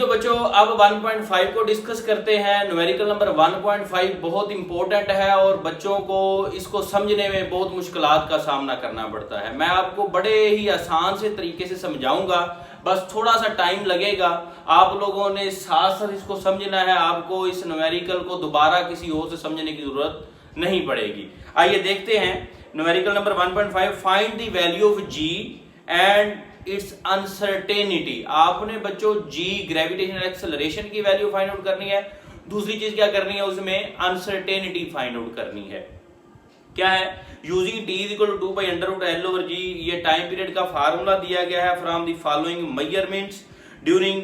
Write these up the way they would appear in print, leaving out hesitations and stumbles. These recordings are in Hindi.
तो बच्चों अब 1.5 को डिस्कस करते हैं। न्यूमेरिकल नंबर 1.5 बहुत इंपॉर्टेंट है और बच्चों को इसको समझने में बहुत मुश्किलात का सामना करना पड़ता है। मैं आपको बड़े ही आसान से तरीके से समझाऊंगा, बस थोड़ा सा टाइम लगेगा। आप लोगों ने साथ साथ इसको समझना है, आपको इस न्यूमेरिकल को दोबारा किसी और से समझने की जरूरत नहीं पड़ेगी। आइए देखते हैं numerical number 1.5, find the value of G and its uncertainty. आपने बच्चों जी ग्रेविटेशनल एक्सेलरेशन की वैल्यू फाइंड आउट करनी है। दूसरी चीज क्या करनी है, उसमें अनसर्टेनिटी फाइंड आउट करनी है। क्या है, using T is equal to 2 pi under root L over G. ये टाइम पीरियड का फार्मूला दिया गया है from the following measurements during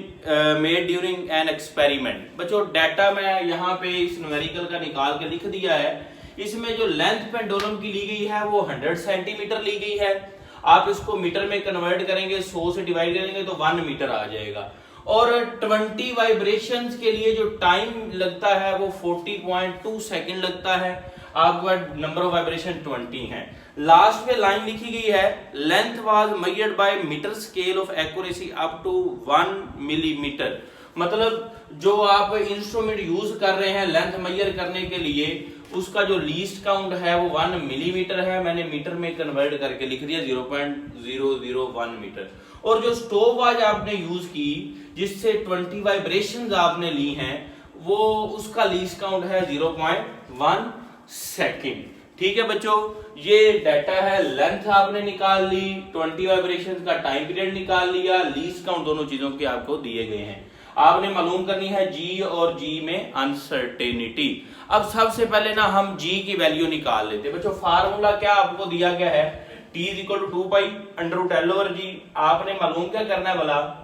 made during an experiment. बच्चों डाटा मैं यहाँ पे इस न्यूमेरिकल का निकाल के लिख दिया है। इसमें जो लेंथ पेंडुलम की ली गई है वो 100 सेंटीमीटर ली गई है। आप इसको मीटर में कन्वर्ट करेंगे, 100 से डिवाइड करेंगे तो 1 मीटर आ जाएगा। और 20 वाइब्रेशंस के लिए जो टाइम लगता है वो 40.2 सेकंड लगता है। आपका नंबर ऑफ वाइब्रेशन 20 है। लास्ट में लाइन लिखी गई है, length was measured by metre scale of accuracy up to 1 millimetre. मतलब जो आप इंस्ट्रूमेंट यूज कर रहे हैं लेंथ मेजर करने के लिए, उसका जो लीस्ट काउंट है वो 1 मिलीमीटर है। मैंने मीटर में कन्वर्ट करके लिख दिया 0.001 मीटर। और जो स्टॉप वॉच आपने यूज की जिससे 20 वाइब्रेशंस आपने ली हैं, वो उसका लीस्ट काउंट है 0.1 सेकंड। ठीक है बच्चों, ये डाटा है। लेंथ आपने निकाल ली, 20 वाइब्रेशंस का टाइम पीरियड निकाल लिया, लीस्ट काउंट दोनों चीजों के आपको दिए गए हैं। आपने मालूम करनी है जी और जी में अनसर्टेनिटी। अब सबसे पहले ना हम जी की वैल्यू निकाल लेते हैं। बच्चों फार्मूला क्या आपको दिया गया है, T is equal to 2 pi under root L over G. आपने मालूम क्या करना है, बोला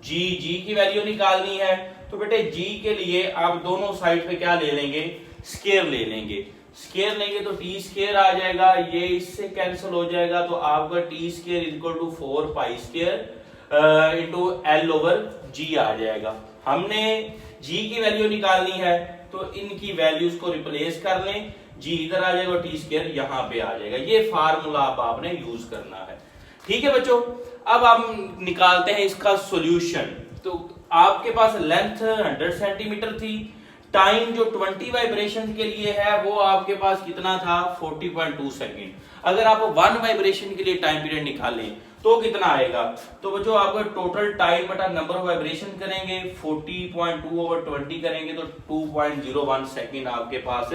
जी की वैल्यू निकालनी है। तो बेटे जी के लिए आप दोनों साइड पे क्या ले लेंगे, स्केयर ले लेंगे। स्केयर लेंगे तो टी स्केयर आ जाएगा, ये इससे कैंसिल हो जाएगा। तो आपका T square is equal to 4 pi square into L over G आ जाएगा। हमने जी की वैल्यू निकालनी है तो इनकी वैल्यूज को रिप्लेस कर लें, जी इधर आ जाएगा, टी स्क्वायर यहां पे आ जाएगा। ये फार्मूला अब आपने यूज करना है। ठीक है बच्चों, अब हम निकालते हैं इसका सॉल्यूशन। तो आपके पास लेंथ 100 सेंटीमीटर थी, टाइम जो 20 वाइब्रेशन के लिए है वो आपके पास कितना था, 40.2 सेकेंड। अगर आप 1 वाइब्रेशन के लिए टाइम पीरियड निकालें तो कितना आएगा, तो बच्चों आपका टोटल टाइम बटा नंबर ऑफ वाइब्रेशन करेंगे, 40.2 ओवर 20 करेंगे तो 2.01 सेकेंड आपके पास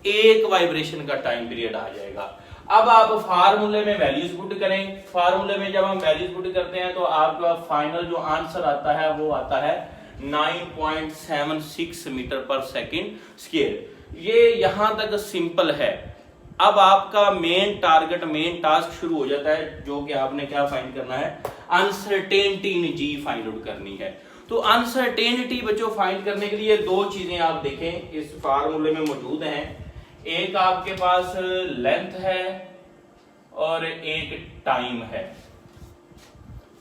एक वाइब्रेशन का टाइम पीरियड आ जाएगा। अब आप फार्मूले में वैल्यूज पुट करें। फार्मूले में जब हम वैल्यूज पुट करते हैं तो आपका फाइनल जो आंसर आता है वो आता है 9.76 मीटर पर सेकेंड स्क्वायर। ये यहां तक सिंपल है। अब आपका मेन टास्क शुरू हो जाता है, जो कि आपने क्या फाइंड करना है, uncertainty in G find out करनी है। तो अनसर्टेनिटी बच्चों फाइंड करने के लिए दो चीजें आप देखें इस फार्मूले में मौजूद हैं। एक आपके पास लेंथ है और एक टाइम है।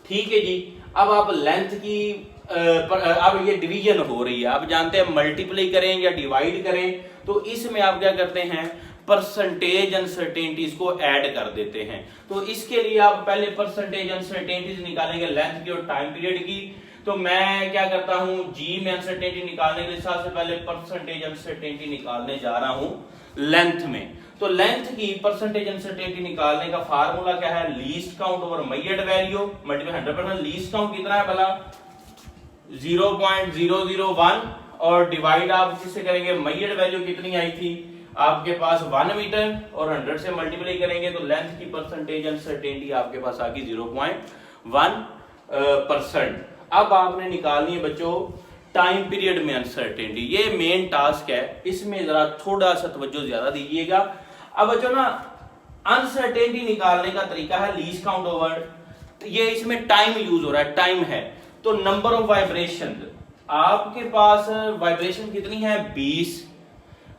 ठीक है जी, अब आप लेंथ की अब ये डिवीजन हो रही है, आप जानते हैं मल्टीप्लाई करें या डिवाइड करें, तो इसमें आप क्या करते हैं, परसेंटेज अनसर्टेनिटीज को ऐड कर देते हैं। तो इसके लिए आप पहले परसेंटेज अनसर्टेनिटीज निकालेंगे लेंथ की और टाइम पीरियड की। तो मैं क्या करता हूं, जी में अनसर्टेनिटी निकालने के लिए सबसे पहले परसेंटेज अनसर्टेनिटी निकालने जा रहा हूं लेंथ में। तो लेंथ की परसेंटेज अनसर्टेनिटी निकालने का फार्मूला क्या है, least count over measured value multiply 100%। Least count कितना है भला, 0.001 और डिवाइड आप किससे करेंगे, मेजर्ड वैल्यू कितनी आई थी आपके पास 1 मीटर, और 100 से मल्टीप्लाई करेंगे तो लेंथ की परसेंटेज अनसर्टेनिटी आपके पास आ गई 0.1%। अब आपने निकालनी है बच्चों टाइम पीरियड में अनसर्टेनिटी। ये मेन टास्क है, इसमें जरा थोड़ा सा तवज्जो ज्यादा दीजिएगा। अब बच्चों ना अनसर्टेनिटी निकालने का तरीका है लीस्ट काउंट ओवर, ये इसमें टाइम यूज हो रहा है, टाइम है तो नंबर ऑफ वाइब्रेशन। आपके पास वाइब्रेशन कितनी है, 20।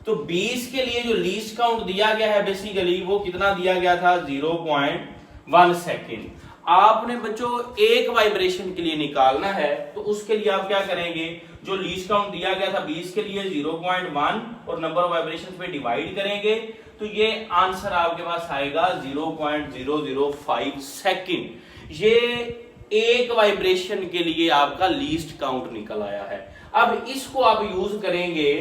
तो 20 के लिए जो लीस्ट काउंट दिया गया है बेसिकली वो कितना दिया गया था, 0.1 सेकेंड। आपने बच्चों एक वाइब्रेशन के लिए निकालना है तो उसके लिए आप क्या करेंगे, जो लीस्ट काउंट दिया गया था 20 के लिए 0.1 और नंबर ऑफ वाइब्रेशन पे डिवाइड करेंगे तो ये आंसर आपके पास आएगा 0.005 सेकेंड। ये एक वाइब्रेशन के लिए आपका लीस्ट काउंट निकल आया है। अब इसको आप यूज करेंगे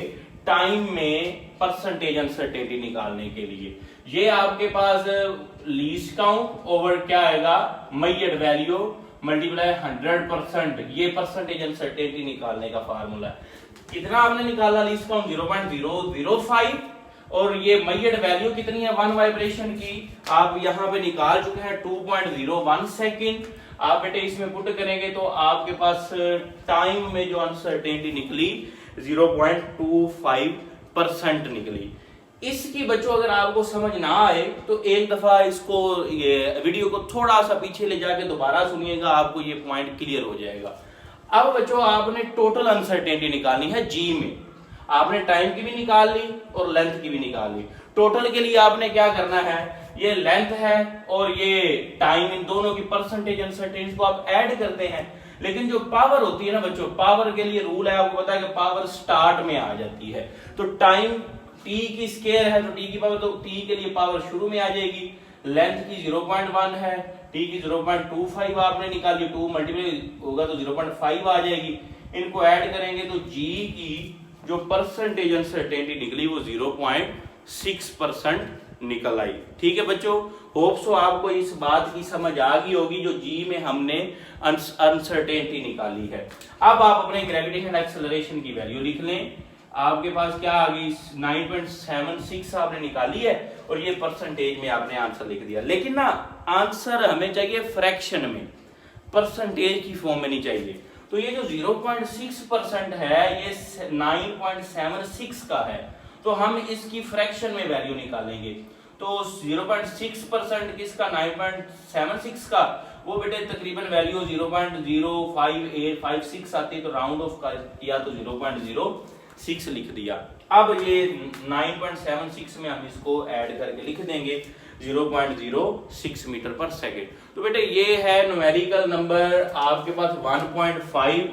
टाइम में परसेंटेज अनसर्टेनिटी निकालने के लिए। ये आपके पास लीस्ट काउंट ओवर क्या आएगा, मेजर्ड वैल्यू मल्टीप्लाई 100%, ये परसेंटेज अनसर्टेनिटी निकालने का फार्मूला है। कितना आपने निकाला लीस्ट काउंट 0.005 और ये मेजर्ड वैल्यू कितनी है 1 वाइब्रेशन की, आप यहां पे निकाल चुके हैं 2.01 सेकेंड। आप बेटे इसमें पुट करेंगे तो आपके पास टाइम में जो अनसर्टेनिटी निकली 0.25% निकली। इसकी बच्चों अगर आपको समझ ना आए तो एक दफा इसको ये वीडियो को थोड़ा सा पीछे ले जाके दोबारा सुनिएगा, आपको ये पॉइंट क्लियर हो जाएगा। अब बच्चों आपने टोटल अनसर्टेनिटी निकालनी है जी में। आपने टाइम की भी निकाल ली और लेंथ की भी निकाल ली। टोटल के लिए आपने क्या करना है, ये लेंथ है और ये टाइम, इन दोनों की परसेंटेज अनसर्टेनिटी को आप ऐड करते हैं। लेकिन जो पावर होती है ना बच्चों, पावर के लिए रूल है, आपको पता है कि पावर स्टार्ट में आ जाती है। तो टाइम t की स्केयर है तो t की पावर, तो t के लिए पावर शुरू में आ जाएगी। लेंथ की 0.1 है, t की 0.25 आपने निकाली, 2 मल्टीप्लाई होगा तो 0.5 आ जाएगी। इनको ऐड करेंगे तो g की जो परसेंटेज अनसर्टेनिटी निकली वो 0.6% निकल आई। ठीक है बच्चों, होप सो आपको इस बात की समझ आ गई होगी जो जी में हमने अनसर्टेनिटी निकाली है। अब आप अपने ग्रेविटेशन एक्सेलरेशन की वैल्यू लिख लें। आपके पास क्या आ गई 9.76 आपने निकाली है और ये परसेंटेज में आपने आंसर लिख दिया। लेकिन ना आंसर हमें चाहिए फ्रैक्शन में, परसेंटेज की फॉर्म में नहीं चाहिए। तो ये जो 0.6% है ये 9.76 का है, तो हम इसकी फ्रैक्शन में वैल्यू निकालेंगे। तो 0.6% किसका, 9.76 का, वो बेटे तकरीबन वैल्यू 0.05856 आती है, तो राउंड ऑफ किया तो 0.06 लिख दिया। अब ये 9.76 में हम इसको ऐड करके लिख देंगे 0.06 मीटर पर सेकेंड। तो बेटे ये है न्यूमेरिकल नंबर आपके पास 1.5।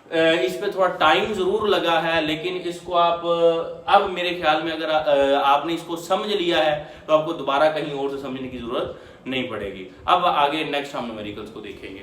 इस पे थोड़ा टाइम जरूर लगा है, लेकिन इसको आप अब मेरे ख्याल में अगर आपने इसको समझ लिया है तो आपको दोबारा कहीं और से समझने की जरूरत नहीं पड़ेगी। अब आगे नेक्स्ट हम न्यूमेरिकल्स को देखेंगे।